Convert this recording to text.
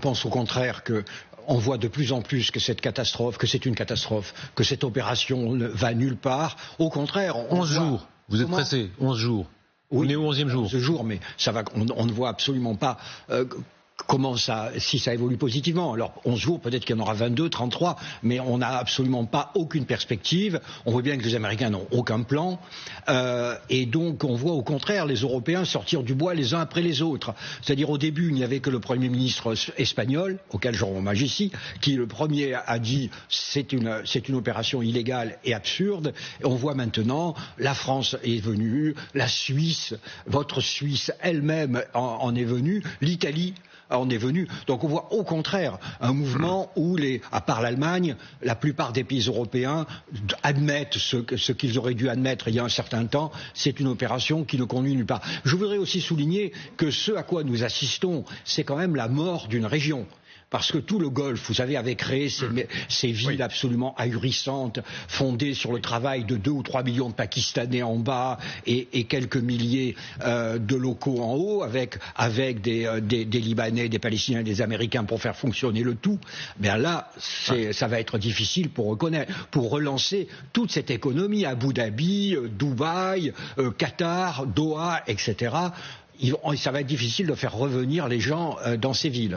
pense au contraire que on voit de plus en plus que cette catastrophe, que c'est une catastrophe, que cette opération ne va nulle part. Au contraire, 11 jours. Vous êtes pressé, 11 jours. Oui, on est au 11e jour. 11 jours, mais ça va, on ne voit absolument pas comment ça, si ça évolue positivement. Alors 11 jours, peut-être qu'il y en aura 22, 33, mais on n'a absolument pas aucune perspective. On voit bien que les Américains n'ont aucun plan. Et donc on voit au contraire les Européens sortir du bois les uns après les autres. C'est-à-dire au début, il n'y avait que le Premier ministre espagnol, auquel je rends hommage ici, qui le premier a dit c'est une opération illégale et absurde. Et on voit maintenant, la France est venue, la Suisse, votre Suisse elle-même en est venue, l'Italie en est venu. Donc on voit au contraire un mouvement où, à part l'Allemagne, la plupart des pays européens admettent ce qu'ils auraient dû admettre il y a un certain temps, c'est une opération qui ne conduit nulle part. Je voudrais aussi souligner que ce à quoi nous assistons, c'est quand même la mort d'une région. Parce que tout le Golfe, vous savez, avait créé ces villes absolument ahurissantes, fondées sur le travail de 2 ou 3 millions de Pakistanais en bas et quelques milliers de locaux en haut, avec des Libanais, des Palestiniens, des Américains pour faire fonctionner le tout. Bien là, ça va être difficile pour relancer toute cette économie. Abu Dhabi, Dubaï, Qatar, Doha, etc. Ça va être difficile de faire revenir les gens dans ces villes.